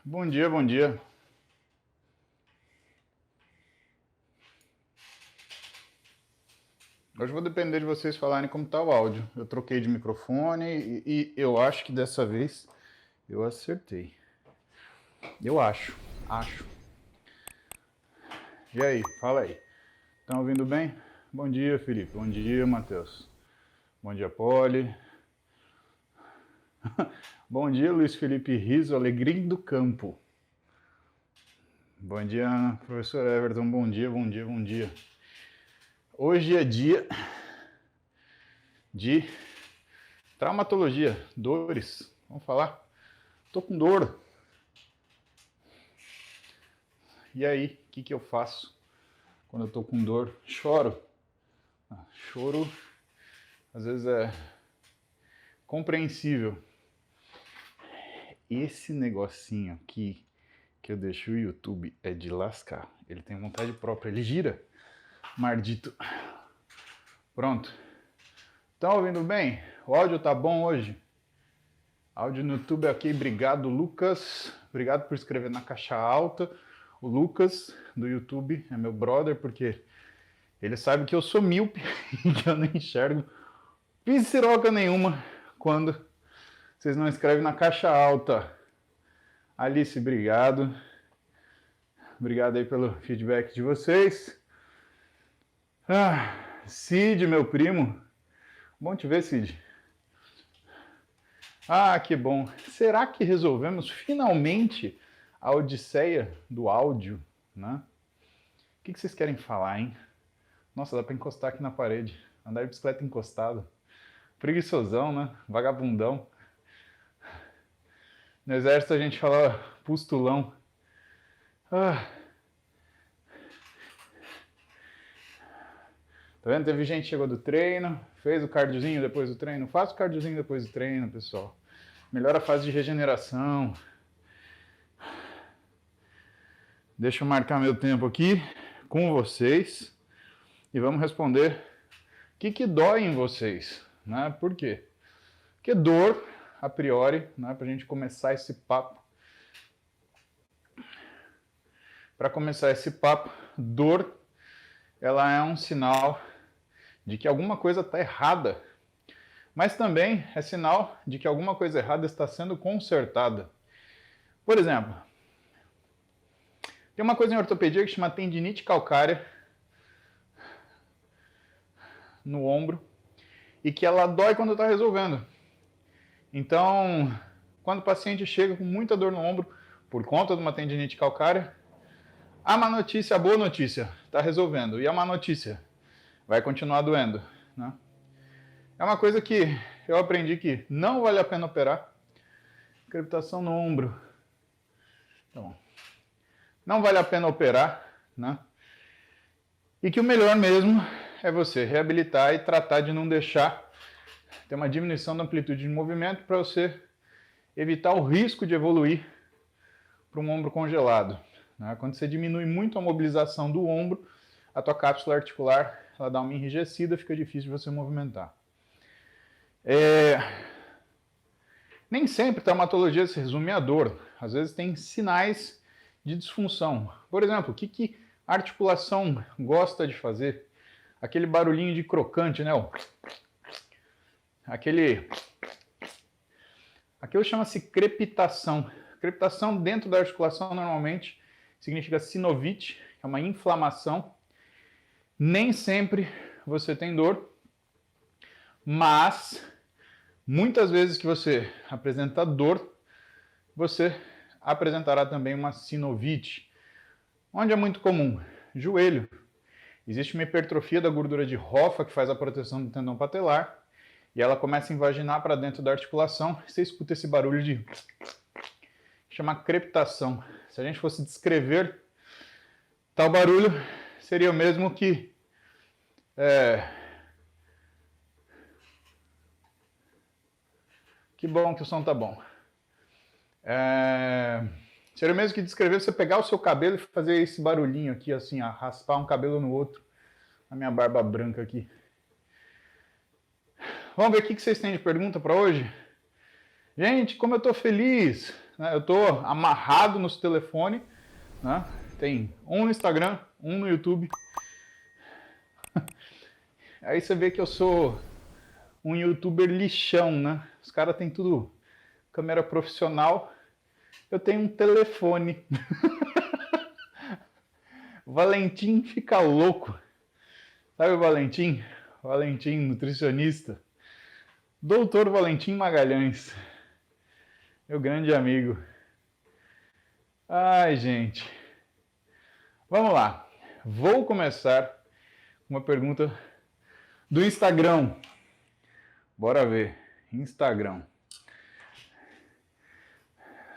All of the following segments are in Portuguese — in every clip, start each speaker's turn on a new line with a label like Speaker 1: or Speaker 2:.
Speaker 1: Bom dia, bom dia. Hoje vou depender de vocês falarem como está o áudio. Eu troquei de microfone e eu acho que dessa vez eu acertei. Eu acho. E aí, fala aí. Estão ouvindo bem? Bom dia, Felipe. Bom dia, Matheus. Bom dia, Poli. Bom dia, Luiz Felipe Riso, Alegria do Campo. Bom dia, professor Everton. Bom dia, bom dia, bom dia. Hoje é dia de traumatologia, dores. Vamos falar? Tô com dor. E aí, o que eu faço quando eu tô com dor? Choro. Choro, às vezes é compreensível. Esse negocinho aqui que eu deixo o YouTube é de lascar. Ele tem vontade própria, ele gira. Mardito. Pronto. Estão ouvindo bem? O áudio tá bom hoje? Áudio no YouTube aqui, obrigado, Lucas. Obrigado por escrever na caixa alta. O Lucas, do YouTube, é meu brother, porque ele sabe que eu sou míope e que eu não enxergo pisiroca nenhuma quando vocês não escrevem na caixa alta. Alice, obrigado. Obrigado aí pelo feedback de vocês. Cid, meu primo. Bom te ver, Cid. Que bom. Será que resolvemos finalmente a odisseia do áudio, né? O que vocês querem falar, hein? Nossa, dá pra encostar aqui na parede. Andar de bicicleta encostado. Preguiçosão, né? Vagabundão. No exército a gente fala pustulão. Tá vendo? Teve gente que chegou do treino, fez o cardiozinho depois do treino. Faça o cardiozinho depois do treino, pessoal. Melhora a fase de regeneração. Deixa eu marcar meu tempo aqui com vocês e vamos responder o que dói em vocês, né? Por quê? Porque dor, a priori, né, para a gente começar esse papo. Para começar esse papo, dor, ela é um sinal de que alguma coisa está errada, mas também é sinal de que alguma coisa errada está sendo consertada. Por exemplo, tem uma coisa em ortopedia que chama tendinite calcária no ombro e que ela dói quando está resolvendo. Então, quando o paciente chega com muita dor no ombro por conta de uma tendinite calcária, a má notícia, a boa notícia, está resolvendo. E a má notícia vai continuar doendo, né? É uma coisa que eu aprendi que não vale a pena operar. Crepitação no ombro. Então, não vale a pena operar, né? E que o melhor mesmo é você reabilitar e tratar de não deixar ter uma diminuição da amplitude de movimento para você evitar o risco de evoluir para um ombro congelado, né? Quando você diminui muito a mobilização do ombro, a tua cápsula articular ela dá uma enrijecida, fica difícil de você movimentar. Nem sempre traumatologia se resume à dor. Às vezes tem sinais de disfunção. Por exemplo, o que a articulação gosta de fazer? Aquele barulhinho de crocante, né? Aquilo chama-se crepitação. Crepitação dentro da articulação normalmente significa sinovite, que é uma inflamação. Nem sempre você tem dor, mas muitas vezes que você apresenta dor, você apresentará também uma sinovite. Onde é muito comum? Joelho. Existe uma hipertrofia da gordura de Hoffa que faz a proteção do tendão patelar e ela começa a invaginar para dentro da articulação. Você escuta esse barulho de chama crepitação. Se a gente fosse descrever tal barulho, seria o mesmo que que bom que o som tá bom. Seria o mesmo que descrever você pegar o seu cabelo e fazer esse barulhinho aqui, assim, raspar um cabelo no outro. A minha barba branca aqui. Vamos ver o que vocês têm de pergunta para hoje? Gente, como eu tô feliz! né? Eu estou amarrado nos telefones, né? Tem um no Instagram, um no YouTube. Aí você vê que eu sou um youtuber lixão, né? Os caras têm tudo câmera profissional. Eu tenho um telefone. O Valentim fica louco. Sabe o Valentim? Valentim, nutricionista. Doutor Valentim Magalhães. Meu grande amigo. Ai, gente. Vamos lá. Vou começar com uma pergunta do Instagram. Bora ver. Instagram.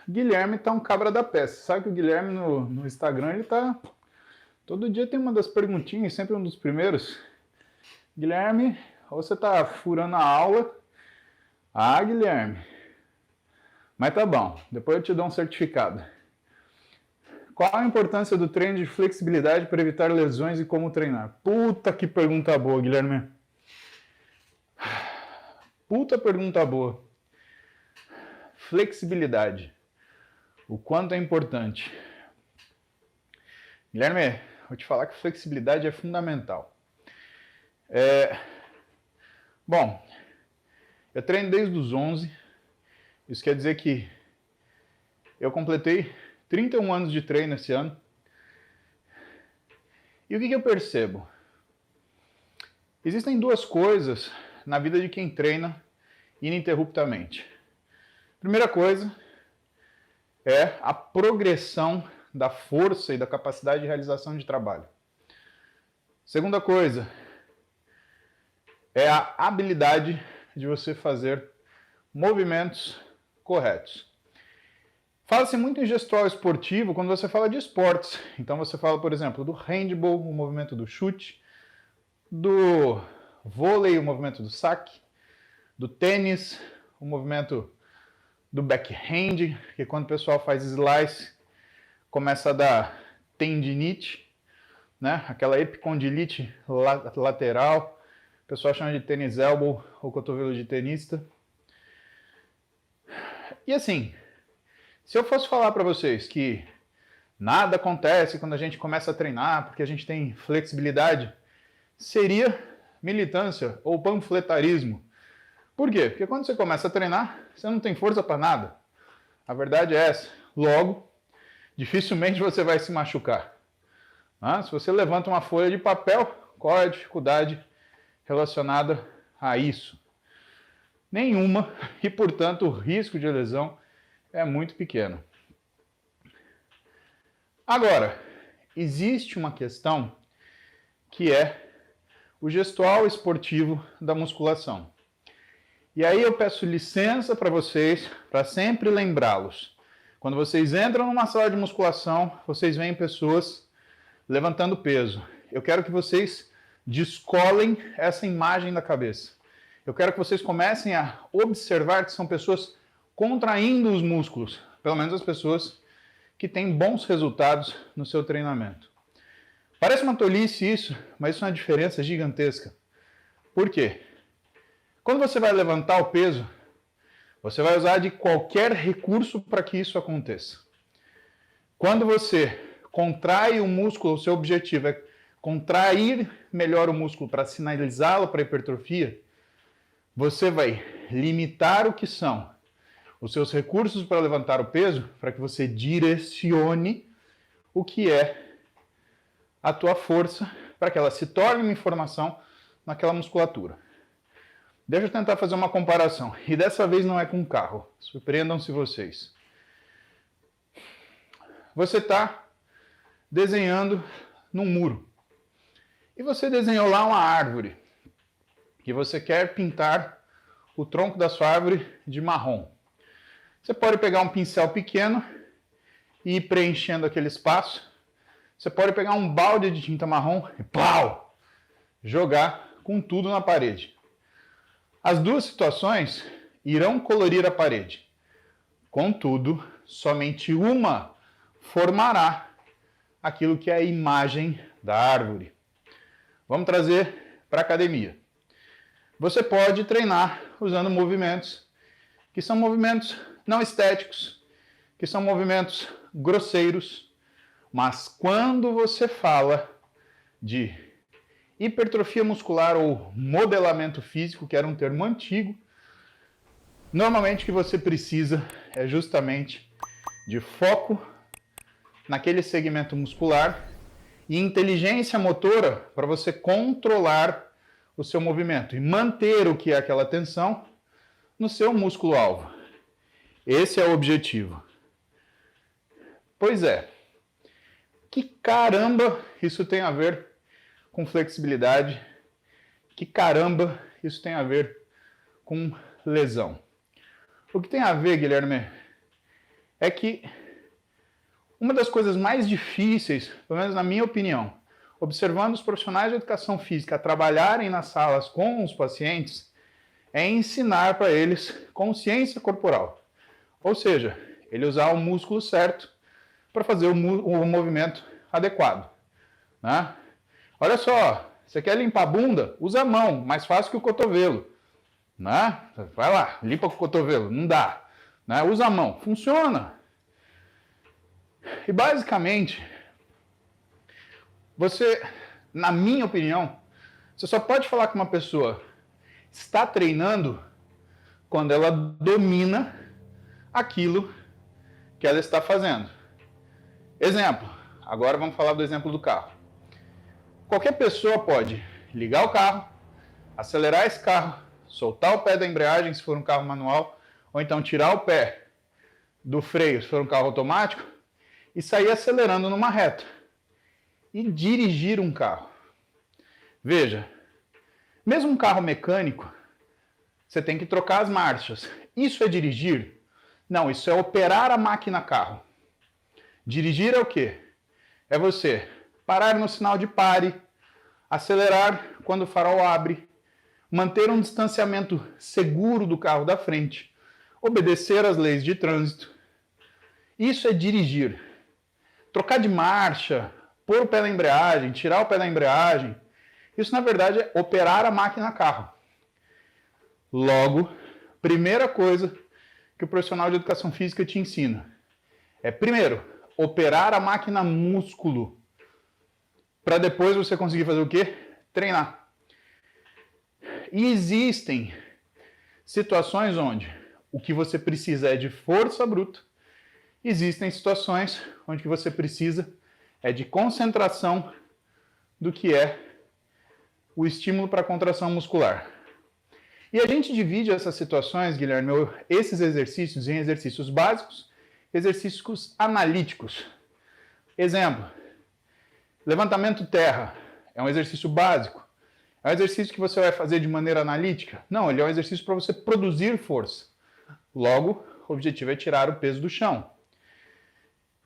Speaker 1: Guilherme tá um cabra da peça. Sabe que o Guilherme no Instagram, ele tá... Todo dia tem uma das perguntinhas, sempre um dos primeiros. Guilherme, ou você tá furando a aula? Ah, Guilherme. Mas tá bom, depois eu te dou um certificado. Qual a importância do treino de flexibilidade para evitar lesões e como treinar? Puta que pergunta boa, Guilherme. Puta pergunta boa. Flexibilidade. O quanto é importante. Guilherme, vou te falar que flexibilidade é fundamental. Bom, eu treino desde os 11. Isso quer dizer que eu completei 31 anos de treino esse ano. E o que eu percebo? Existem duas coisas na vida de quem treina ininterruptamente. Primeira coisa é a progressão da força e da capacidade de realização de trabalho. Segunda coisa é a habilidade de você fazer movimentos corretos. Fala-se muito em gestual esportivo quando você fala de esportes. Então você fala, por exemplo, do handball, o movimento do chute, do vôlei, o movimento do saque, do tênis, o movimento do backhand, que quando o pessoal faz slice, começa a dar tendinite, né? Aquela epicondilite lateral, o pessoal chama de tênis elbow ou cotovelo de tenista. E assim, se eu fosse falar para vocês que nada acontece quando a gente começa a treinar, porque a gente tem flexibilidade, seria militância ou panfletarismo. Por quê? Porque quando você começa a treinar, você não tem força para nada. A verdade é essa. Logo, dificilmente você vai se machucar. Se você levanta uma folha de papel, qual é a dificuldade relacionada a isso? Nenhuma, e portanto o risco de lesão é muito pequeno. Agora, existe uma questão que é o gestual esportivo da musculação. E aí eu peço licença para vocês, para sempre lembrá-los. Quando vocês entram numa sala de musculação, vocês veem pessoas levantando peso. Eu quero que vocês descolem essa imagem da cabeça. Eu quero que vocês comecem a observar que são pessoas contraindo os músculos, pelo menos as pessoas que têm bons resultados no seu treinamento. Parece uma tolice isso, mas isso é uma diferença gigantesca. Por quê? Quando você vai levantar o peso, você vai usar de qualquer recurso para que isso aconteça. Quando você contrai o músculo, o seu objetivo é contrair melhor o músculo para sinalizá-lo para a hipertrofia, você vai limitar o que são os seus recursos para levantar o peso, para que você direcione o que é a tua força, para que ela se torne uma informação naquela musculatura. Deixa eu tentar fazer uma comparação, e dessa vez não é com um carro, surpreendam-se vocês. Você está desenhando num muro, e você desenhou lá uma árvore, que você quer pintar o tronco da sua árvore de marrom. Você pode pegar um pincel pequeno e ir preenchendo aquele espaço. Você pode pegar um balde de tinta marrom e pau, jogar com tudo na parede. As duas situações irão colorir a parede. Contudo, somente uma formará aquilo que é a imagem da árvore. Vamos trazer para a academia. Você pode treinar usando movimentos que são movimentos não estéticos, que são movimentos grosseiros, mas quando você fala de hipertrofia muscular ou modelamento físico, que era um termo antigo, normalmente o que você precisa é justamente de foco naquele segmento muscular e inteligência motora para você controlar o seu movimento e manter o que é aquela tensão no seu músculo-alvo. Esse é o objetivo. Pois é. Que caramba isso tem a ver com flexibilidade? Que caramba isso tem a ver com lesão? O que tem a ver, Guilherme, é que uma das coisas mais difíceis, pelo menos na minha opinião, observando os profissionais de educação física trabalharem nas salas com os pacientes, é ensinar para eles consciência corporal. Ou seja, ele usar o músculo certo para fazer o movimento adequado. Né? Olha só, você quer limpar a bunda? Usa a mão, mais fácil que o cotovelo. Né? Vai lá, limpa com o cotovelo, não dá. Né? Usa a mão, funciona. E basicamente, você, na minha opinião, você só pode falar que uma pessoa está treinando quando ela domina aquilo que ela está fazendo. Exemplo, agora vamos falar do exemplo do carro. Qualquer pessoa pode ligar o carro, acelerar esse carro, soltar o pé da embreagem se for um carro manual, ou então tirar o pé do freio se for um carro automático e sair acelerando numa reta. E dirigir um carro. Veja, mesmo um carro mecânico, você tem que trocar as marchas. Isso é dirigir? Não, isso é operar a máquina carro. Dirigir é o quê? É você parar no sinal de pare, acelerar quando o farol abre, manter um distanciamento seguro do carro da frente, obedecer às leis de trânsito. Isso é dirigir. Trocar de marcha, pôr o pé na embreagem, tirar o pé da embreagem, isso na verdade é operar a máquina carro. Logo, primeira coisa que o profissional de educação física te ensina é, primeiro, operar a máquina músculo, para depois você conseguir fazer o quê? Treinar. E existem situações onde o que você precisa é de força bruta, existem situações onde o que você precisa é de concentração do que é o estímulo para a contração muscular. E a gente divide essas situações, Guilherme, esses exercícios em exercícios básicos, exercícios analíticos. Exemplo, levantamento terra é um exercício básico. É um exercício que você vai fazer de maneira analítica? Não, ele é um exercício para você produzir força. Logo, o objetivo é tirar o peso do chão.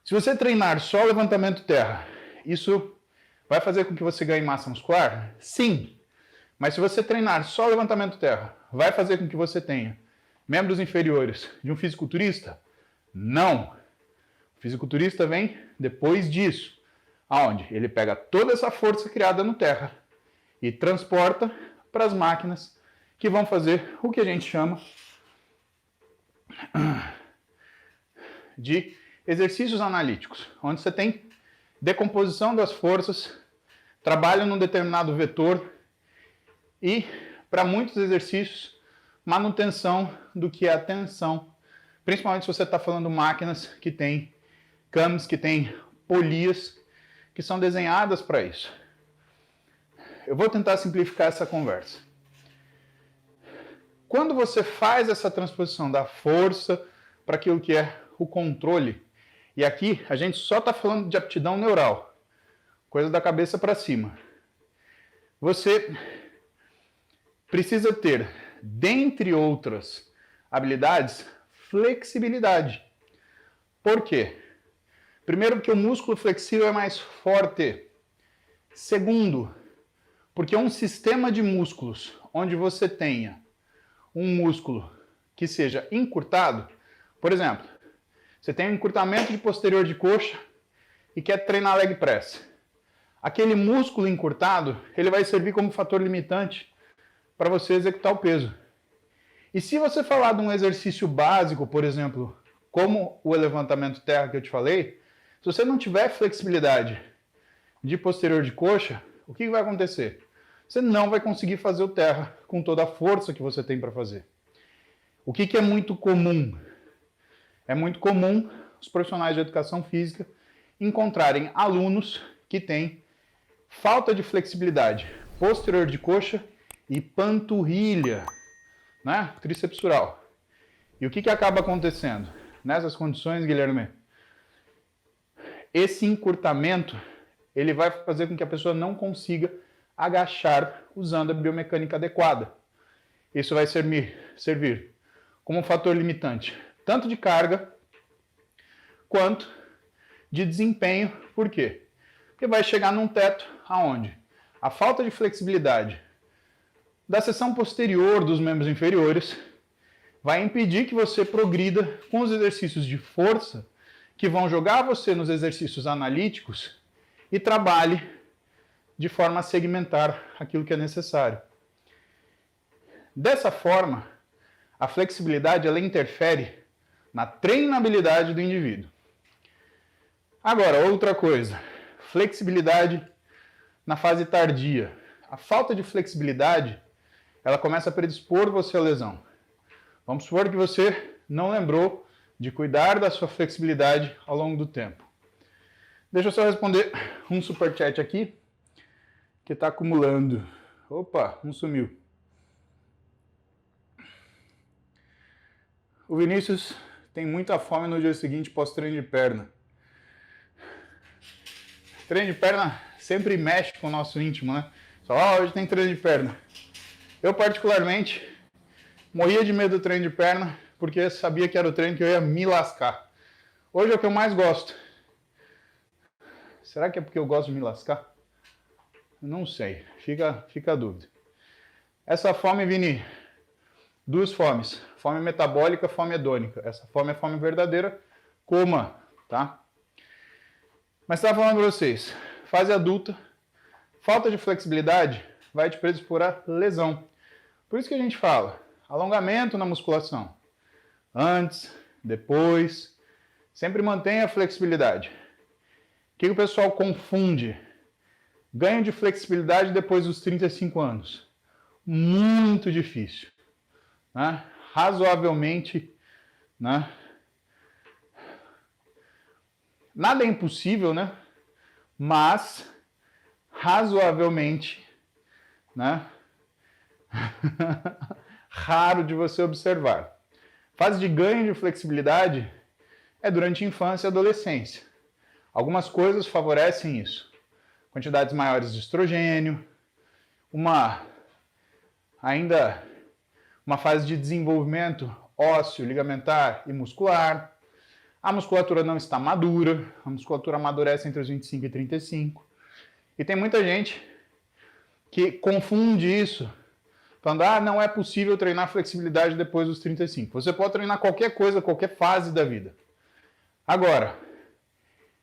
Speaker 1: Se você treinar só levantamento terra, isso vai fazer com que você ganhe massa muscular? Sim. Mas se você treinar só levantamento terra, vai fazer com que você tenha membros inferiores de um fisiculturista? Não. O fisiculturista vem depois disso. Aonde? Ele pega toda essa força criada no terra e transporta para as máquinas que vão fazer o que a gente chama de exercícios analíticos, onde você tem decomposição das forças, trabalho num determinado vetor e, para muitos exercícios, manutenção do que é a tensão, principalmente se você está falando máquinas que têm camas, que têm polias, que são desenhadas para isso. Eu vou tentar simplificar essa conversa. Quando você faz essa transposição da força para aquilo que é o controle, e aqui a gente só está falando de aptidão neural, coisa da cabeça para cima, você precisa ter, dentre outras habilidades, flexibilidade. Por quê? Primeiro, porque o músculo flexível é mais forte. Segundo, porque um sistema de músculos onde você tenha um músculo que seja encurtado, por exemplo, você tem um encurtamento de posterior de coxa e quer treinar leg press. Aquele músculo encurtado, ele vai servir como fator limitante para você executar o peso. E se você falar de um exercício básico, por exemplo, como o levantamento terra que eu te falei, se você não tiver flexibilidade de posterior de coxa, o que vai acontecer? Você não vai conseguir fazer o terra com toda a força que você tem para fazer. O que é muito comum? É muito comum os profissionais de educação física encontrarem alunos que têm falta de flexibilidade posterior de coxa e panturrilha, né? Tricepsural. E o que acaba acontecendo? Nessas condições, Guilherme, esse encurtamento ele vai fazer com que a pessoa não consiga agachar usando a biomecânica adequada. Isso vai servir como um fator limitante, tanto de carga quanto de desempenho. Por quê? Porque vai chegar num teto aonde a falta de flexibilidade da seção posterior dos membros inferiores vai impedir que você progrida com os exercícios de força que vão jogar você nos exercícios analíticos e trabalhe de forma a segmentar aquilo que é necessário. Dessa forma, a flexibilidade ela interfere na treinabilidade do indivíduo. Agora, outra coisa, flexibilidade na fase tardia. A falta de flexibilidade, ela começa a predispor você à lesão. Vamos supor que você não lembrou de cuidar da sua flexibilidade ao longo do tempo. Deixa eu só responder um superchat aqui, que está acumulando. Opa, um sumiu. O Vinícius tem muita fome no dia seguinte pós-treino de perna. Treino de perna sempre mexe com o nosso íntimo, né? Só, hoje tem treino de perna. Eu, particularmente, morria de medo do treino de perna, porque sabia que era o treino que eu ia me lascar. Hoje é o que eu mais gosto. Será que é porque eu gosto de me lascar? Não sei, fica a dúvida. Essa fome, Vini, duas fomes. Fome metabólica, fome hedônica. Essa fome é fome verdadeira, coma, tá? Mas estava falando para vocês, fase adulta, falta de flexibilidade vai te predispor a lesão. Por isso que a gente fala, alongamento na musculação. Antes, depois, sempre mantenha a flexibilidade. O que o pessoal confunde? Ganho de flexibilidade depois dos 35 anos. Muito difícil. Né? Razoavelmente, né? Nada é impossível, né? Mas razoavelmente, né? Raro de você observar. Fase de ganho de flexibilidade é durante a infância e adolescência. Algumas coisas favorecem isso. Quantidades maiores de estrogênio, uma fase de desenvolvimento ósseo, ligamentar e muscular. A musculatura não está madura, a musculatura amadurece entre os 25 e 35. E tem muita gente que confunde isso, falando, não é possível treinar flexibilidade depois dos 35. Você pode treinar qualquer coisa, qualquer fase da vida. Agora,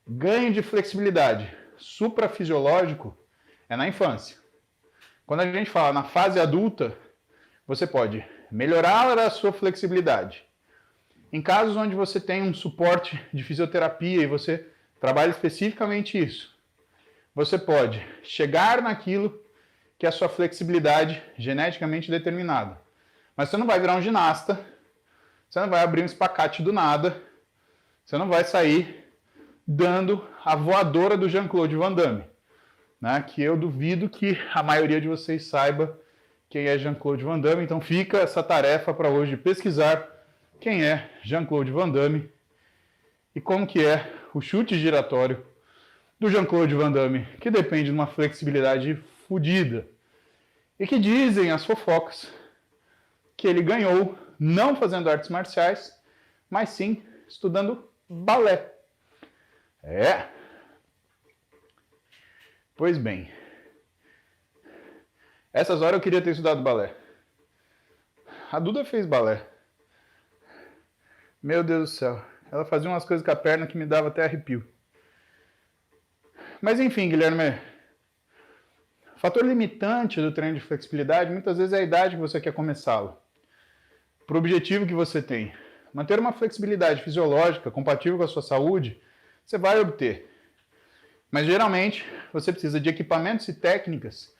Speaker 1: ganho de flexibilidade suprafisiológico é na infância. Quando a gente fala na fase adulta, você pode melhorar a sua flexibilidade. Em casos onde você tem um suporte de fisioterapia e você trabalha especificamente isso, você pode chegar naquilo que é a sua flexibilidade geneticamente determinada. Mas você não vai virar um ginasta, você não vai abrir um espacate do nada, você não vai sair dando a voadora do Jean-Claude Van Damme, né? Que eu duvido que a maioria de vocês saiba quem é Jean-Claude Van Damme, então fica essa tarefa para hoje de pesquisar quem é Jean-Claude Van Damme e como que é o chute giratório do Jean-Claude Van Damme, que depende de uma flexibilidade fodida. E que dizem as fofocas que ele ganhou não fazendo artes marciais, mas sim estudando balé. Pois bem. Essas horas eu queria ter estudado balé. A Duda fez balé. Meu Deus do céu. Ela fazia umas coisas com a perna que me dava até arrepio. Mas enfim, Guilherme. O fator limitante do treino de flexibilidade muitas vezes é a idade que você quer começá-lo. Para o objetivo que você tem. manter uma flexibilidade fisiológica compatível com a sua saúde, você vai obter. Mas geralmente você precisa de equipamentos e técnicas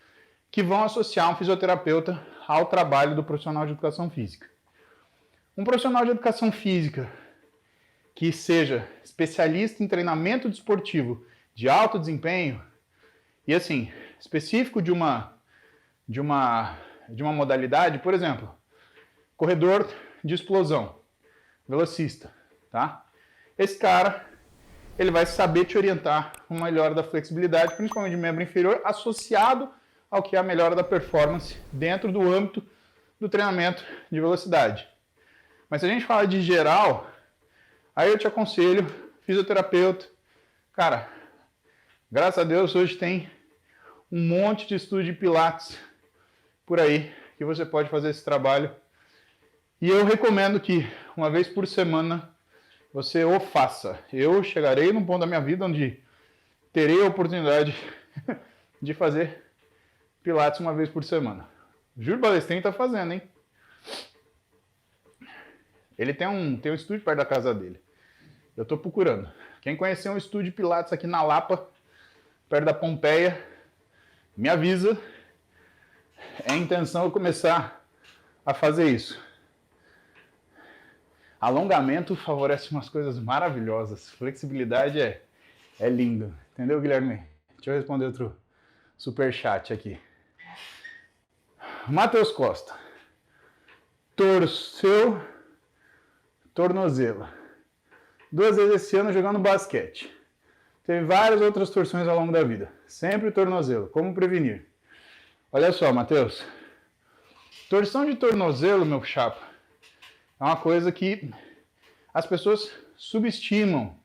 Speaker 1: que vão associar um fisioterapeuta ao trabalho do profissional de educação física. Um profissional de educação física que seja especialista em treinamento desportivo de alto desempenho e assim, específico de uma modalidade, por exemplo, corredor de explosão, velocista, tá? Esse cara, ele vai saber te orientar uma melhora da flexibilidade, principalmente de membro inferior, associado ao que é a melhora da performance dentro do âmbito do treinamento de velocidade. Mas se a gente fala de geral, aí eu te aconselho, fisioterapeuta, cara, graças a Deus hoje tem um monte de estúdio de pilates por aí que você pode fazer esse trabalho. E eu recomendo que uma vez por semana você o faça. Eu chegarei num ponto da minha vida onde terei a oportunidade de fazer pilates uma vez por semana. O Júlio Balestrin tá fazendo, hein? Ele tem um estúdio perto da casa dele. Eu tô procurando. Quem conhecer um estúdio de pilates aqui na Lapa, perto da Pompeia, me avisa. É a intenção eu começar a fazer isso. Alongamento favorece umas coisas maravilhosas. Flexibilidade é lindo. Entendeu, Guilherme? Deixa eu responder outro superchat aqui. Matheus Costa. Torceu tornozelo 2 vezes esse ano jogando basquete. Teve várias outras torções ao longo da vida. Sempre tornozelo. Como prevenir? Olha só, Matheus. Torção de tornozelo, meu chapa, é uma coisa que as pessoas subestimam.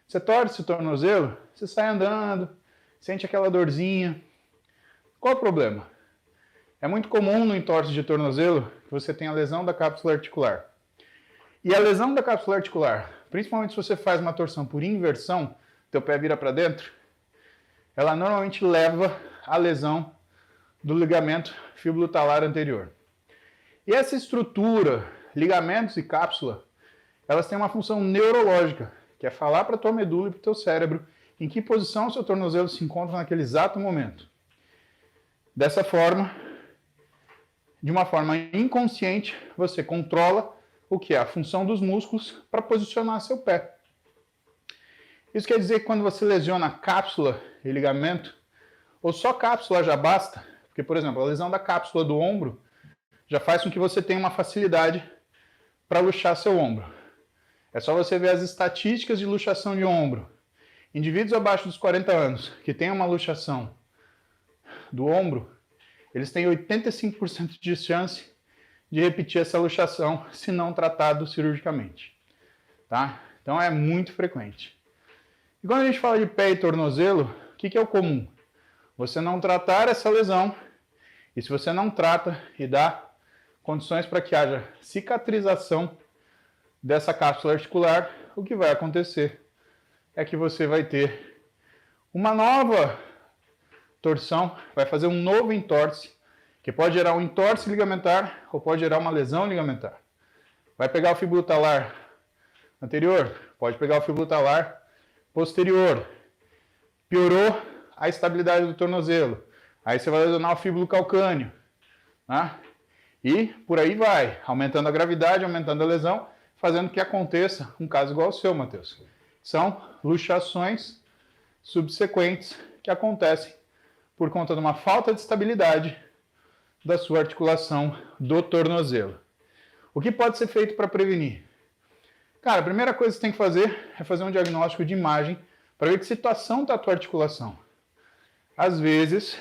Speaker 1: Você torce o tornozelo, você sai andando, sente aquela dorzinha. Qual o problema? É muito comum no entorse de tornozelo que você tenha lesão da cápsula articular. E a lesão da cápsula articular, principalmente se você faz uma torção por inversão, teu pé vira para dentro, ela normalmente leva à lesão do ligamento fibulatalar anterior. E essa estrutura, ligamentos e cápsula, elas têm uma função neurológica, que é falar para a tua medula e para o teu cérebro em que posição o seu tornozelo se encontra naquele exato momento. Dessa forma, de uma forma inconsciente, você controla o que é a função dos músculos para posicionar seu pé. Isso quer dizer que quando você lesiona cápsula e ligamento, ou só cápsula já basta, porque, por exemplo, a lesão da cápsula do ombro já faz com que você tenha uma facilidade para luxar seu ombro. É só você ver as estatísticas de luxação de ombro. Indivíduos abaixo dos 40 anos que têm uma luxação do ombro, eles têm 85% de chance de repetir essa luxação se não tratado cirurgicamente. Tá? Então é muito frequente. E quando a gente fala de pé e tornozelo, o que é o comum? Você não tratar essa lesão, e se você não trata e dá condições para que haja cicatrização dessa cápsula articular, o que vai acontecer é que você vai ter uma nova torção, vai fazer um novo entorse, que pode gerar um entorse ligamentar ou pode gerar uma lesão ligamentar. Vai pegar o fibulatalar anterior, pode pegar o fibulatalar posterior. Piorou a estabilidade do tornozelo. Aí você vai lesionar o fíbulo calcâneo. Tá? E por aí vai, aumentando a gravidade, aumentando a lesão, fazendo que aconteça um caso igual ao seu, Matheus. São luxações subsequentes que acontecem por conta de uma falta de estabilidade da sua articulação do tornozelo. O que pode ser feito para prevenir? Cara, a primeira coisa que você tem que fazer é fazer um diagnóstico de imagem para ver que situação está a tua articulação. Às vezes,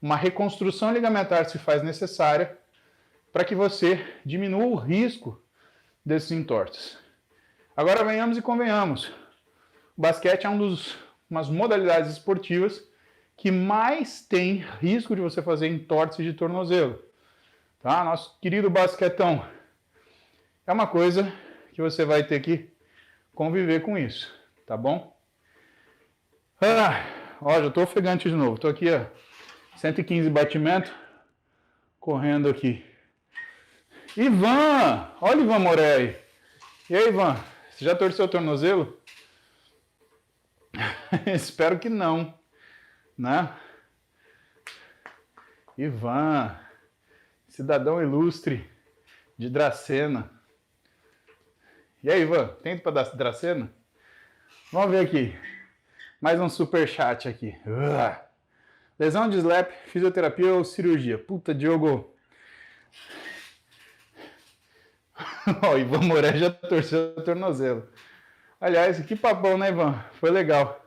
Speaker 1: uma reconstrução ligamentar se faz necessária para que você diminua o risco desses entorses. Agora venhamos e convenhamos. O basquete é umas modalidades esportivas que mais tem risco de você fazer entorse de tornozelo. Tá? Nosso querido basquetão. É uma coisa que você vai ter que conviver com isso, tá bom? Ó, já tô ofegante de novo. Tô aqui, ó, 115 batimentos, correndo aqui. Ivan! Olha o Ivan Morelli. E aí, Ivan, você já torceu o tornozelo? Espero que não, né? Ivan, cidadão ilustre de Dracena. E aí, Ivan, tem para dar Dracena? Vamos ver aqui. Mais um superchat aqui. Lesão de slap, fisioterapia ou cirurgia? Puta, Diogo. Ó, o Ivan Moré já torceu o tornozelo. Aliás, que papão, né, Ivan? Foi legal.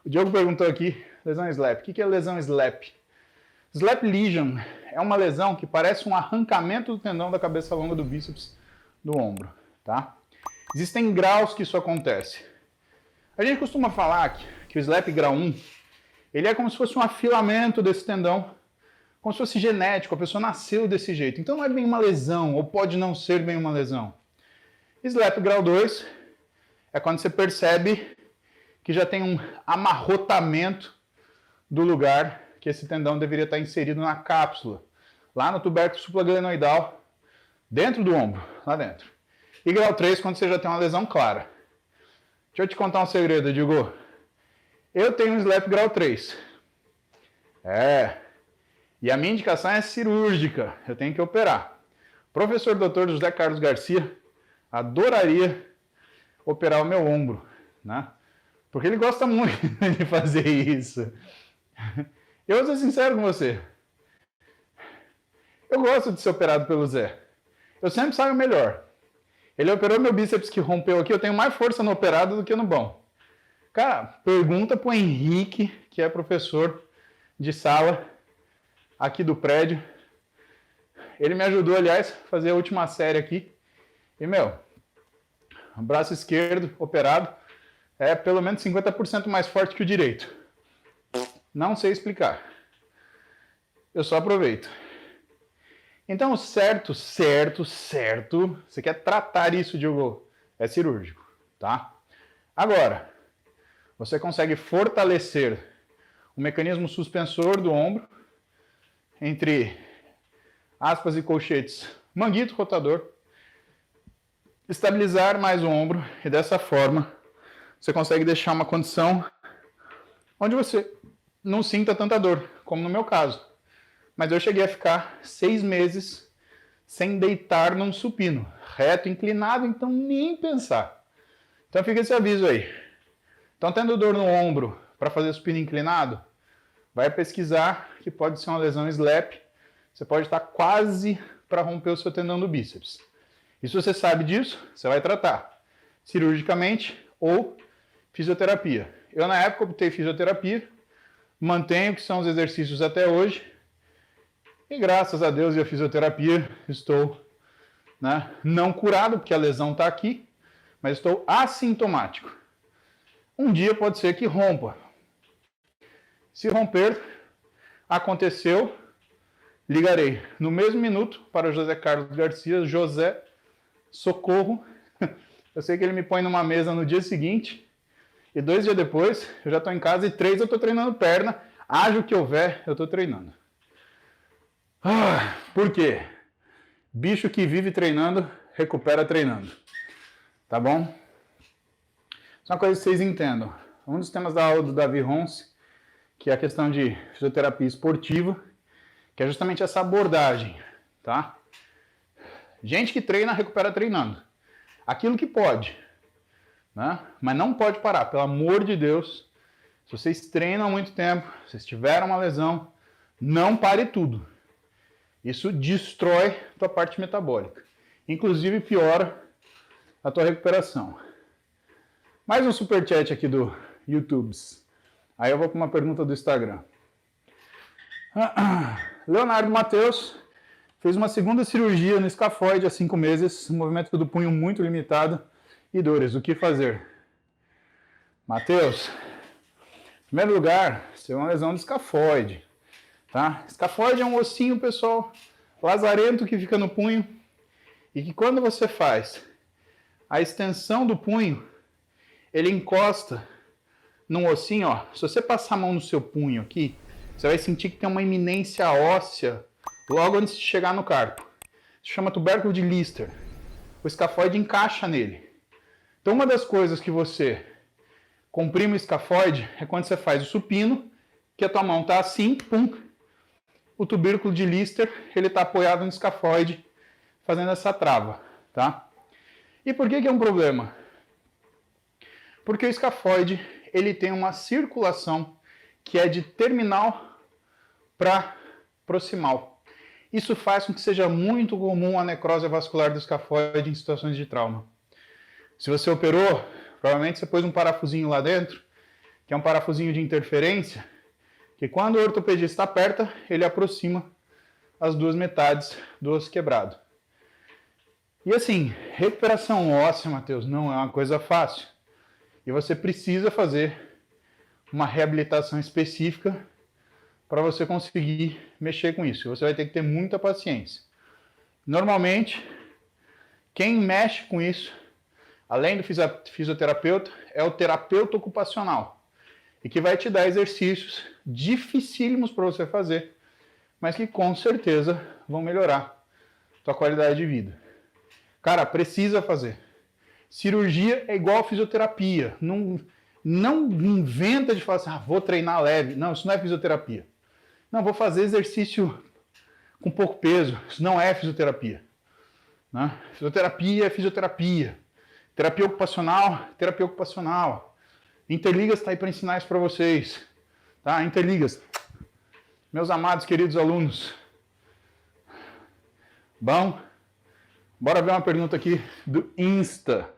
Speaker 1: O Diogo perguntou aqui, lesão slap. O que é lesão slap? Slap lesion é uma lesão que parece um arrancamento do tendão da cabeça longa do bíceps do ombro, tá? Existem graus que isso acontece. A gente costuma falar que o slap grau 1, ele é como se fosse um afilamento desse tendão, como se fosse genético, a pessoa nasceu desse jeito. Então não é bem uma lesão, ou pode não ser bem uma lesão. Slap grau 2 é quando você percebe que já tem um amarrotamento do lugar que esse tendão deveria estar inserido na cápsula, lá no tubérculo supraglenoidal, dentro do ombro, lá dentro. E grau 3 quando você já tem uma lesão clara. Deixa eu te contar um segredo, Diego. Eu tenho um slap grau 3. E a minha indicação é cirúrgica, eu tenho que operar. O professor Dr. José Carlos Garcia adoraria operar o meu ombro, né? Porque ele gosta muito de fazer isso. Eu vou ser sincero com você. Eu gosto de ser operado pelo Zé. Eu sempre saio melhor. Ele operou meu bíceps que rompeu aqui, eu tenho mais força no operado do que no bom. Cara, pergunta pro Henrique, que é professor de sala aqui do prédio. Ele me ajudou, aliás, a fazer a última série aqui. E, meu, o braço esquerdo operado é pelo menos 50% mais forte que o direito. Não sei explicar. Eu só aproveito. Então, certo, você quer tratar isso, Diogo, é cirúrgico, tá? Agora, você consegue fortalecer o mecanismo suspensor do ombro, entre aspas e colchetes, manguito rotador, estabilizar mais o ombro e dessa forma você consegue deixar uma condição onde você não sinta tanta dor, como no meu caso. Mas eu cheguei a ficar 6 meses sem deitar num supino, reto, inclinado, então nem pensar. Então fica esse aviso aí. Então tendo dor no ombro para fazer supino inclinado, vai pesquisar que pode ser uma lesão slap. Você pode estar quase para romper o seu tendão do bíceps. E se você sabe disso, você vai tratar cirurgicamente ou fisioterapia. Eu na época optei fisioterapia, mantenho que são os exercícios até hoje. E graças a Deus e a fisioterapia estou, né, não curado, porque a lesão está aqui, mas estou assintomático. Um dia pode ser que rompa. Se romper, aconteceu, ligarei no mesmo minuto para o José Carlos Garcia. José, socorro. Eu sei que ele me põe numa mesa no dia seguinte, e 2 dias depois eu já estou em casa, e 3 eu estou treinando perna. Haja o que houver, eu estou treinando. Por quê? Bicho que vive treinando, recupera treinando. Tá bom? Só uma coisa que vocês entendam. Um dos temas da aula do Davi Ronce, que é a questão de fisioterapia esportiva, que é justamente essa abordagem, tá? Gente que treina, recupera treinando. Aquilo que pode, né? Mas não pode parar, pelo amor de Deus. Se vocês treinam há muito tempo, vocês tiveram uma lesão, não pare tudo. Isso destrói a tua parte metabólica. Inclusive piora a tua recuperação. Mais um superchat aqui do YouTube. Aí eu vou para uma pergunta do Instagram. Leonardo Matheus fez uma segunda cirurgia no escafoide há 5 meses, movimento do punho muito limitado e dores. O que fazer? Matheus, em primeiro lugar, você é uma lesão do escafoide. Tá? Escafoide é um ossinho, pessoal, lazarento que fica no punho e que quando você faz a extensão do punho, ele encosta num ossinho, ó. Se você passar a mão no seu punho aqui, você vai sentir que tem uma eminência óssea logo antes de chegar no carpo. Isso chama tubérculo de Lister. o escafoide encaixa nele. Então uma das coisas que você comprime o escafoide é quando você faz o supino, que a tua mão está assim, pum, o tubérculo de Lister ele está apoiado no escafoide, fazendo essa trava, tá? E por que é um problema? Porque o escafoide ele tem uma circulação que é de terminal para proximal. Isso faz com que seja muito comum a necrose vascular do escafoide em situações de trauma. Se você operou, provavelmente você pôs um parafusinho lá dentro, que é um parafusinho de interferência, que quando o ortopedista aperta, ele aproxima as duas metades do osso quebrado. E assim, recuperação óssea, Matheus, não é uma coisa fácil. E você precisa fazer uma reabilitação específica para você conseguir mexer com isso. Você vai ter que ter muita paciência. Normalmente, quem mexe com isso, além do fisioterapeuta, é o terapeuta ocupacional. E que vai te dar exercícios dificílimos para você fazer, mas que com certeza vão melhorar a tua qualidade de vida. Cara, precisa fazer. Cirurgia é igual a fisioterapia. Não inventa de falar assim, vou treinar leve. Não, isso não é fisioterapia. Não, vou fazer exercício com pouco peso. Isso não é fisioterapia. Né? Fisioterapia é fisioterapia. Terapia ocupacional, terapia ocupacional. Interligas está aí para ensinar isso para vocês. Tá? Interligas. Meus amados, queridos alunos. Bom, bora ver uma pergunta aqui do Insta.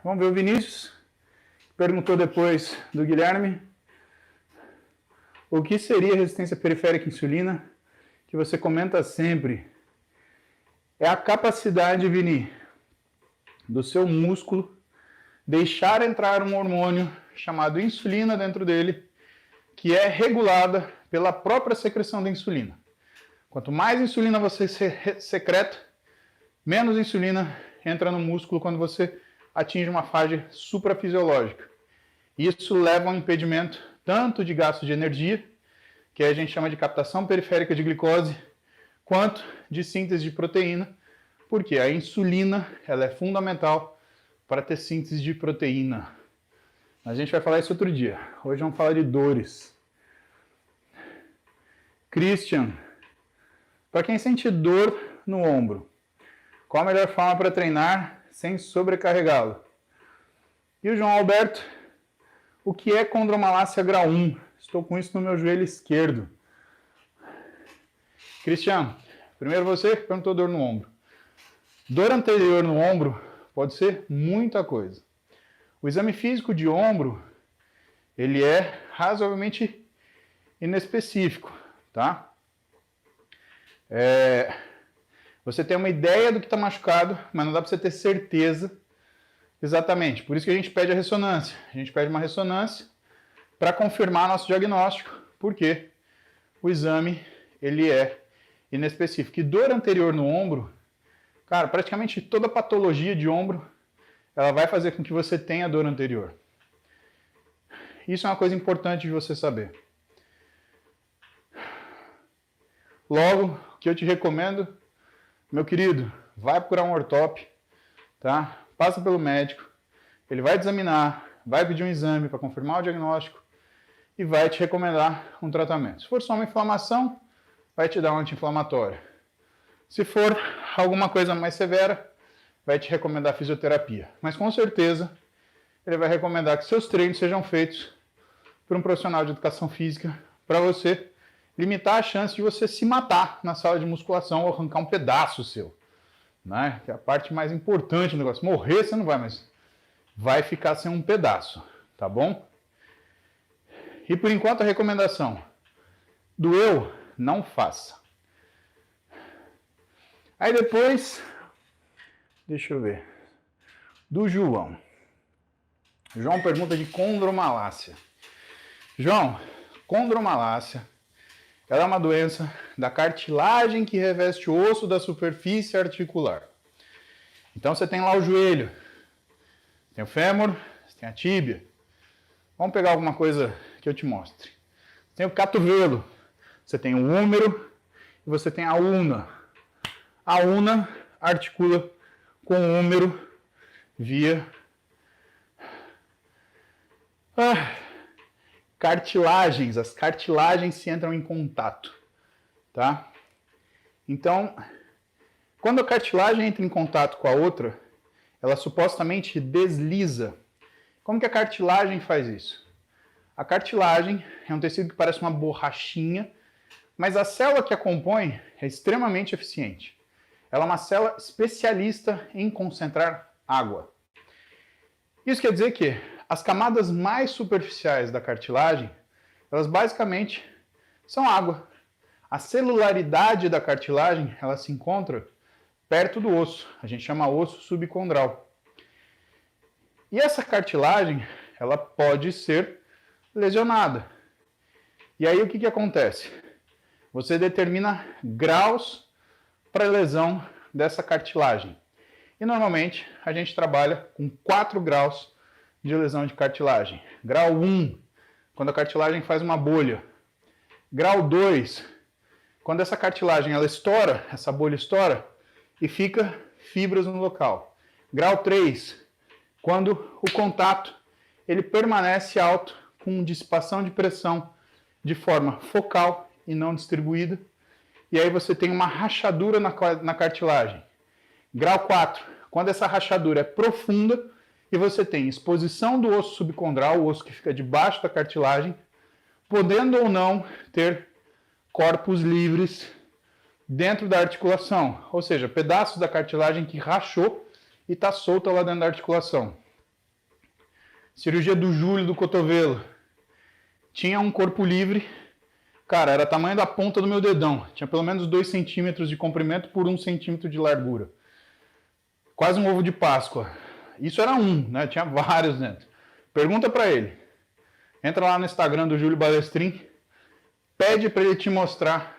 Speaker 1: Vamos ver o Vinícius. Perguntou depois do Guilherme. O que seria resistência periférica à insulina? Que você comenta sempre. É a capacidade, Vini, do seu músculo deixar entrar um hormônio chamado insulina dentro dele, que é regulada pela própria secreção da insulina. Quanto mais insulina você secreta, menos insulina entra no músculo quando você atinge uma fase suprafisiológica. Isso leva a um impedimento tanto de gasto de energia, que a gente chama de captação periférica de glicose, quanto de síntese de proteína, porque a insulina ela é fundamental para ter síntese de proteína. A gente vai falar isso outro dia. Hoje vamos falar de dores. Christian, para quem sente dor no ombro, qual a melhor forma para treinar sem sobrecarregá-lo? E o João Alberto, o que é condromalácia grau 1? Estou com isso no meu joelho esquerdo. Christian, primeiro você perguntou dor no ombro. Dor anterior no ombro pode ser muita coisa. O exame físico de ombro, ele é razoavelmente inespecífico, tá? Você tem uma ideia do que está machucado, mas não dá para você ter certeza exatamente. Por isso que a gente pede a ressonância. A gente pede uma ressonância para confirmar nosso diagnóstico, porque o exame ele é inespecífico. E dor anterior no ombro, cara, praticamente toda patologia de ombro, ela vai fazer com que você tenha dor anterior. Isso é uma coisa importante de você saber. Logo, o que eu te recomendo, meu querido, vai procurar um ortop, tá? Passa pelo médico, ele vai te examinar, vai pedir um exame para confirmar o diagnóstico e vai te recomendar um tratamento. Se for só uma inflamação, vai te dar um anti-inflamatório. Se for alguma coisa mais severa, vai te recomendar fisioterapia. Mas com certeza, ele vai recomendar que seus treinos sejam feitos por um profissional de educação física para você limitar a chance de você se matar na sala de musculação ou arrancar um pedaço seu. Né? Que é a parte mais importante do negócio. Morrer você não vai, mas vai ficar sem um pedaço, tá bom? E por enquanto a recomendação: doeu, não faça. Aí depois, deixa eu ver, do João. João pergunta de condromalácia. João, condromalácia, ela é uma doença da cartilagem que reveste o osso da superfície articular. Então você tem lá o joelho, tem o fêmur, tem a tíbia. Vamos pegar alguma coisa que eu te mostre. Tem o cotovelo, você tem o húmero e você tem a una. A una articula com o húmero via cartilagens. As cartilagens se entram em contato, tá? Então, quando a cartilagem entra em contato com a outra, ela supostamente desliza. Como que a cartilagem faz isso? A cartilagem é um tecido que parece uma borrachinha, mas a célula que a compõe é extremamente eficiente. Ela é uma célula especialista em concentrar água. Isso quer dizer que as camadas mais superficiais da cartilagem, elas basicamente são água. A celularidade da cartilagem, ela se encontra perto do osso. A gente chama osso subcondral. E essa cartilagem, ela pode ser lesionada. E aí o que acontece? Você determina graus para a lesão dessa cartilagem. E normalmente a gente trabalha com 4 graus de lesão de cartilagem. Grau 1, quando a cartilagem faz uma bolha. Grau 2, quando essa cartilagem ela estoura, essa bolha estoura e fica fibras no local. Grau 3, quando o contato ele permanece alto com dissipação de pressão de forma focal e não distribuída. E aí você tem uma rachadura na cartilagem. Grau 4, quando essa rachadura é profunda e você tem exposição do osso subcondral, o osso que fica debaixo da cartilagem, podendo ou não ter corpos livres dentro da articulação, ou seja, pedaços da cartilagem que rachou e está solta lá dentro da articulação. Cirurgia do Júlio do cotovelo. Tinha um corpo livre, cara, era tamanho da ponta do meu dedão, tinha pelo menos 2 centímetros de comprimento por 1 centímetro de largura. Quase um ovo de Páscoa. Isso era um, né? Tinha vários dentro. Pergunta para ele. Entra lá no Instagram do Júlio Balestrin, pede para ele te mostrar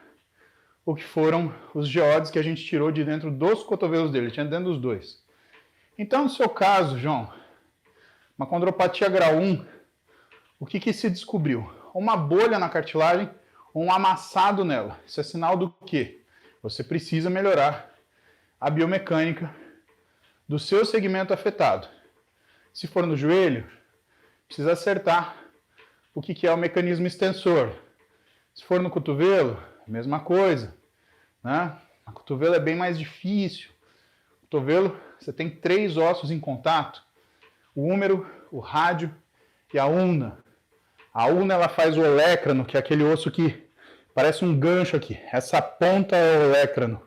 Speaker 1: o que foram os geodes que a gente tirou de dentro dos cotovelos dele. Tinha dentro dos 2. Então, no seu caso, João, uma condropatia grau 1, o que se descobriu? Uma bolha na cartilagem ou um amassado nela. Isso é sinal do quê? Você precisa melhorar a biomecânica do seu segmento afetado. Se for no joelho, precisa acertar o que é o mecanismo extensor. Se for no cotovelo, mesma coisa, né? O cotovelo é bem mais difícil. O cotovelo, você tem 3 ossos em contato: o húmero, o rádio e a ulna. A ulna ela faz o olecrano, que é aquele osso que parece um gancho aqui. Essa ponta é o olecrano.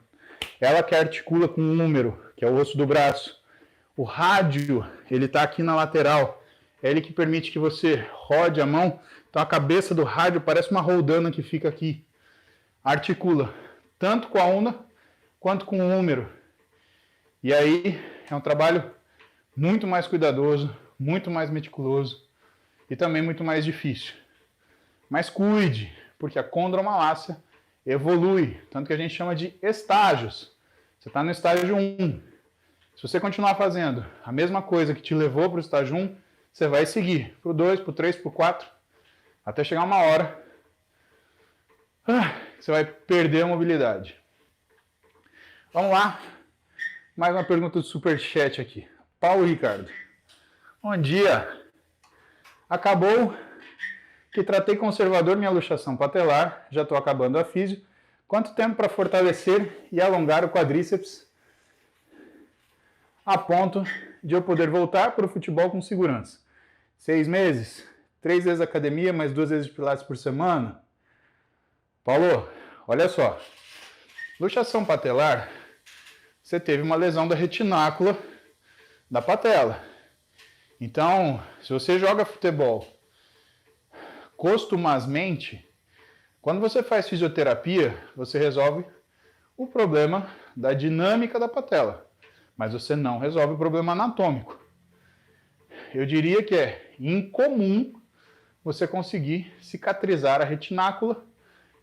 Speaker 1: Ela que articula com o húmero, que é o osso do braço. O rádio, ele está aqui na lateral. É ele que permite que você rode a mão. Então a cabeça do rádio parece uma roldana que fica aqui. Articula tanto com a ulna quanto com o húmero. E aí é um trabalho muito mais cuidadoso, muito mais meticuloso e também muito mais difícil. Mas cuide, porque a condromalácia evolui, tanto que a gente chama de estágios. Você está no estágio 1. Se você continuar fazendo a mesma coisa que te levou para o estágio 1, você vai seguir para o 2, para o 3, para o 4, até chegar uma hora que você vai perder a mobilidade. Vamos lá. Mais uma pergunta do Superchat aqui. Paulo Ricardo. Bom dia. Acabou que tratei conservador minha luxação patelar, já estou acabando a físio. Quanto tempo para fortalecer e alongar o quadríceps a ponto de eu poder voltar para o futebol com segurança? 6 meses? 3 vezes academia, mais 2 vezes de pilates por semana? Paulo, olha só. Luxação patelar, você teve uma lesão da retinácula da patela. Então, se você joga futebol costumazmente, quando você faz fisioterapia, você resolve o problema da dinâmica da patela, mas você não resolve o problema anatômico. Eu diria que é incomum você conseguir cicatrizar a retinácula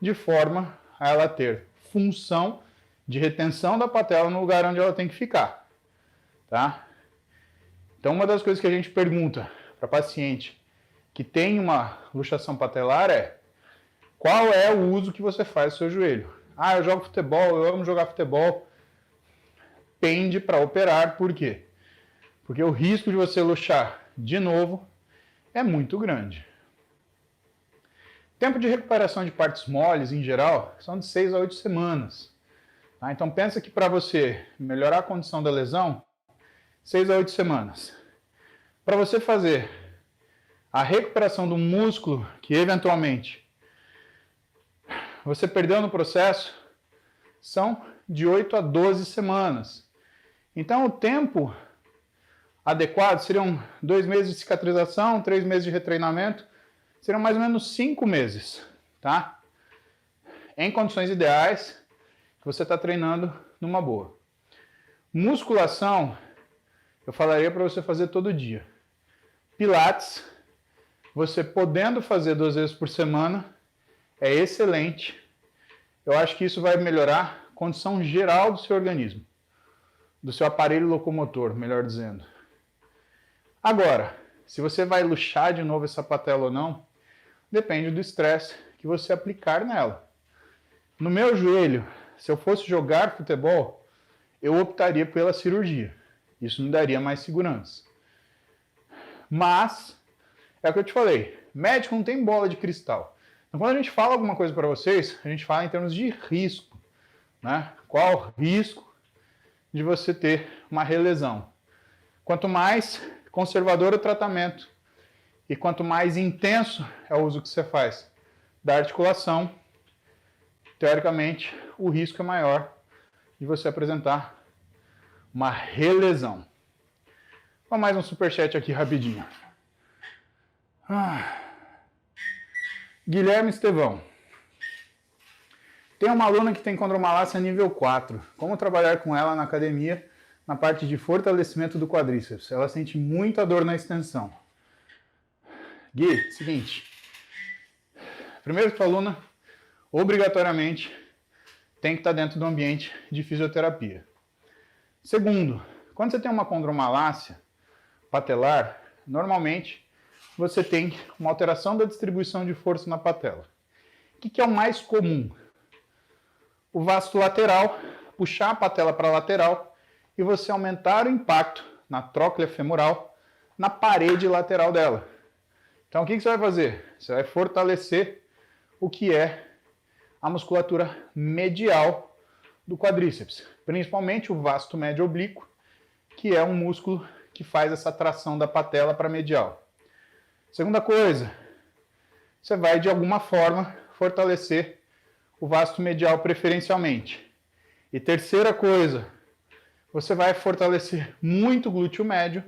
Speaker 1: de forma a ela ter função de retenção da patela no lugar onde ela tem que ficar, tá? Então, uma das coisas que a gente pergunta para paciente que tem uma luxação patelar é: qual é o uso que você faz do seu joelho? Ah, eu jogo futebol, eu amo jogar futebol. pende para operar. Por quê? Porque o risco de você luxar de novo é muito grande. Tempo de recuperação de partes moles, em geral, são de 6 a 8 semanas. Tá? Então pensa que para você melhorar a condição da lesão, 6 a 8 semanas. Para você fazer a recuperação do músculo que eventualmente você perdeu no processo, são de 8 a 12 semanas. Então o tempo adequado seriam 2 meses de cicatrização, 3 meses de retreinamento, seriam mais ou menos 5 meses, tá? Em condições ideais, que você está treinando numa boa. Musculação, eu falaria para você fazer todo dia. Pilates, você podendo fazer 2 vezes por semana, é excelente. Eu acho que isso vai melhorar a condição geral do seu organismo, do seu aparelho locomotor, melhor dizendo. Agora, se você vai luxar de novo essa patela ou não, depende do estresse que você aplicar nela. No meu joelho, se eu fosse jogar futebol, eu optaria pela cirurgia. Isso me daria mais segurança. Mas, é o que eu te falei, médico não tem bola de cristal. Então, quando a gente fala alguma coisa para vocês, a gente fala em termos de risco, né? Qual o risco de você ter uma relesão? Quanto mais conservador o tratamento e quanto mais intenso é o uso que você faz da articulação, teoricamente, o risco é maior de você apresentar uma relesão. Vamos mais um superchat aqui rapidinho. Guilherme Estevão. Tem uma aluna que tem condromalácia nível 4. Como trabalhar com ela na academia na parte de fortalecimento do quadríceps? Ela sente muita dor na extensão. Gui, seguinte. Primeiro que a aluna, obrigatoriamente, tem que estar dentro do ambiente de fisioterapia. Segundo, quando você tem uma condromalácia patelar, normalmente você tem uma alteração da distribuição de força na patela. O que é o mais comum? O vasto lateral, puxar a patela para a lateral e você aumentar o impacto na tróclea femoral, na parede lateral dela. Então o que você vai fazer? Você vai fortalecer o que é a musculatura medial do quadríceps, principalmente o vasto médio oblíquo, que é um músculo que faz essa tração da patela para medial. Segunda coisa, você vai de alguma forma fortalecer o vasto medial preferencialmente. E terceira coisa, você vai fortalecer muito o glúteo médio,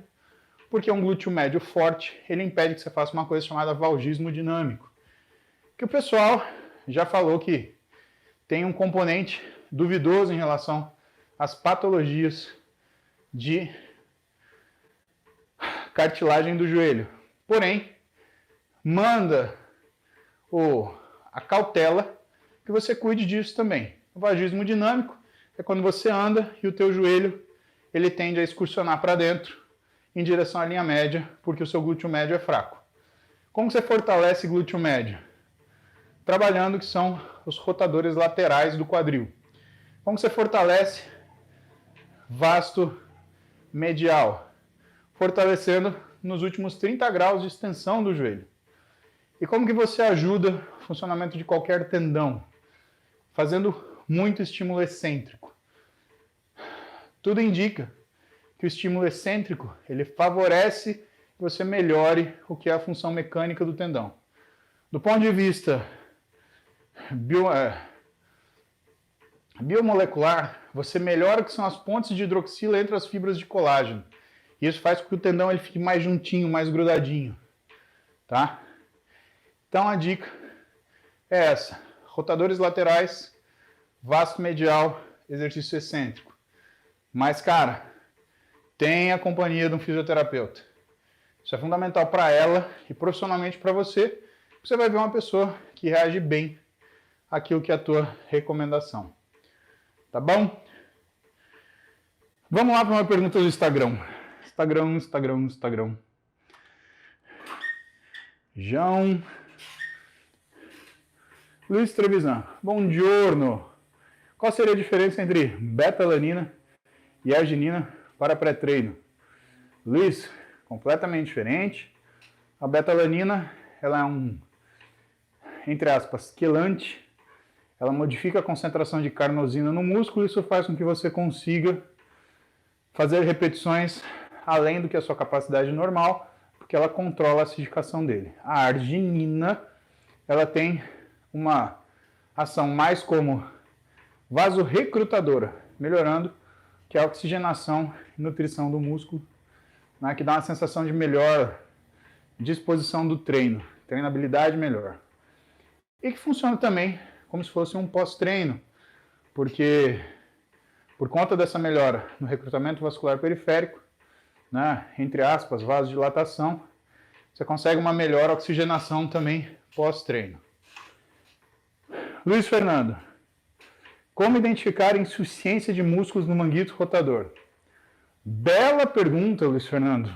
Speaker 1: porque um glúteo médio forte, ele impede que você faça uma coisa chamada valgismo dinâmico. Que o pessoal já falou que tem um componente duvidoso em relação às patologias de cartilagem do joelho. Porém, manda a cautela que você cuide disso também. O vagismo dinâmico é quando você anda e o teu joelho ele tende a excursionar para dentro em direção à linha média, porque o seu glúteo médio é fraco. Como você fortalece glúteo médio? Trabalhando que são os rotadores laterais do quadril. Como você fortalece vasto medial? Fortalecendo nos últimos 30 graus de extensão do joelho. E como que você ajuda o funcionamento de qualquer tendão? Fazendo muito estímulo excêntrico. Tudo indica que o estímulo excêntrico ele favorece que você melhore o que é a função mecânica do tendão. Do ponto de vista biomolecular, você melhora o que são as pontes de hidroxila entre as fibras de colágeno. Isso faz com que o tendão ele fique mais juntinho, mais grudadinho. Tá? Então a dica é essa. Rotadores laterais, vasto medial, exercício excêntrico. Mas, cara, tenha a companhia de um fisioterapeuta. Isso é fundamental para ela e profissionalmente para você. Você vai ver uma pessoa que reage bem àquilo que é a tua recomendação. Tá bom? Vamos lá para uma pergunta do Instagram. Instagram. João Luiz Trevisan. Bom giorno. Qual seria a diferença entre beta-alanina e arginina para pré-treino. Luiz, completamente diferente. A beta-alanina, ela é entre aspas, quelante. Ela modifica a concentração de carnosina no músculo e isso faz com que você consiga fazer repetições além do que a sua capacidade normal, porque ela controla a acidificação dele. A arginina, ela tem uma ação mais como vasorrecrutadora, melhorando que é a oxigenação e nutrição do músculo, né, que dá uma sensação de melhor disposição do treino, treinabilidade melhor. E que funciona também como se fosse um pós-treino, porque por conta dessa melhora no recrutamento vascular periférico, né, entre aspas, vasodilatação, você consegue uma melhor oxigenação também pós-treino. Luiz Fernando, como identificar insuficiência de músculos no manguito rotador? Bela pergunta, Luiz Fernando.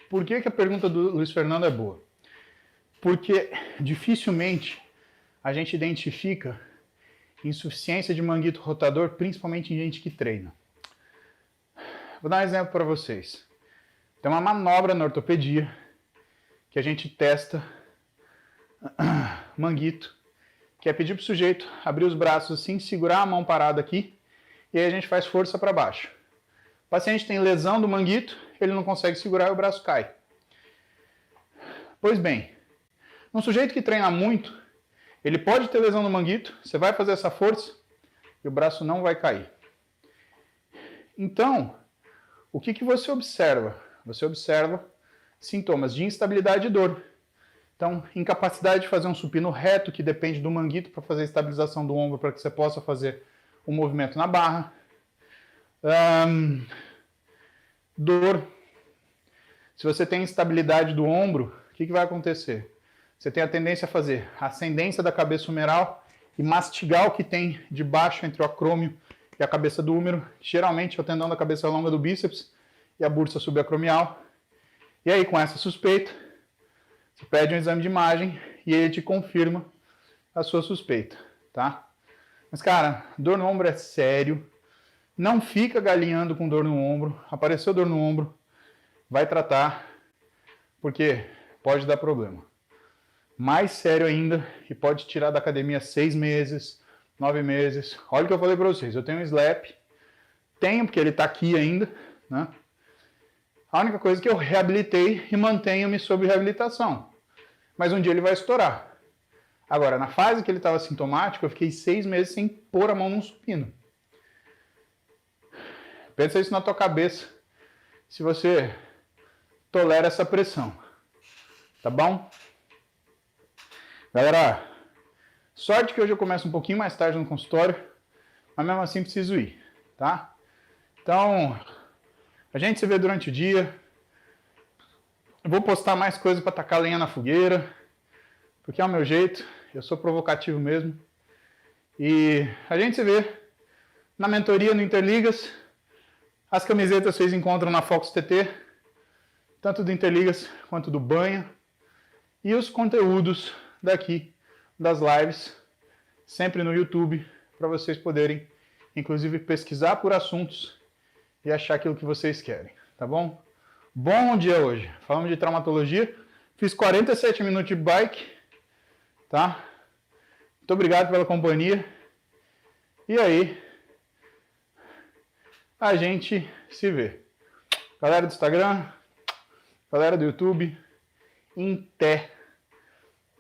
Speaker 1: Por que a pergunta do Luiz Fernando é boa? Porque dificilmente a gente identifica insuficiência de manguito rotador, principalmente em gente que treina. Vou dar um exemplo para vocês. Tem uma manobra na ortopedia que a gente testa manguito, que é pedir para o sujeito abrir os braços assim, segurar a mão parada aqui, e aí a gente faz força para baixo. O paciente tem lesão do manguito, ele não consegue segurar e o braço cai. Pois bem, um sujeito que treina muito, ele pode ter lesão no manguito, você vai fazer essa força e o braço não vai cair. Então, o que você observa? Você observa sintomas de instabilidade e dor. Então, incapacidade de fazer um supino reto, que depende do manguito para fazer a estabilização do ombro, para que você possa fazer o movimento na barra. Dor. Se você tem instabilidade do ombro, o que vai acontecer? Você tem a tendência a fazer ascendência da cabeça humeral e mastigar o que tem de baixo entre o acrômio e a cabeça do húmero, geralmente é o tendão da cabeça longa do bíceps e a bursa subacromial. E aí, com essa suspeita, você pede um exame de imagem e ele te confirma a sua suspeita, tá? Mas, cara, dor no ombro é sério. Não fica galinhando com dor no ombro. Apareceu dor no ombro, vai tratar, porque pode dar problema. Mais sério ainda, e pode tirar da academia 6 meses, 9 meses. Olha o que eu falei para vocês, eu tenho um SLAP, tenho porque ele está aqui ainda, né? A única coisa é que eu reabilitei e mantenho-me sob reabilitação. Mas um dia ele vai estourar. Agora, na fase que ele estava sintomático, eu fiquei 6 meses sem pôr a mão num supino. Pensa isso na tua cabeça, se você tolera essa pressão. Tá bom? Galera, sorte que hoje eu começo um pouquinho mais tarde no consultório, mas mesmo assim preciso ir, tá? Então, a gente se vê durante o dia. Eu vou postar mais coisas para tacar lenha na fogueira, porque é o meu jeito, eu sou provocativo mesmo. E a gente se vê na mentoria no Interligas. As camisetas vocês encontram na Fox TT, tanto do Interligas quanto do Banha. E os conteúdos daqui das lives, sempre no YouTube, para vocês poderem, inclusive, pesquisar por assuntos e achar aquilo que vocês querem, tá bom? Bom dia hoje. Falamos de traumatologia. Fiz 47 minutos de bike, tá? Muito obrigado pela companhia. E aí, a gente se vê. Galera do Instagram, galera do YouTube, em té.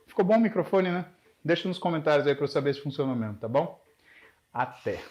Speaker 1: Ficou bom o microfone, né? Deixa nos comentários aí para eu saber se funcionou mesmo, tá bom? Até!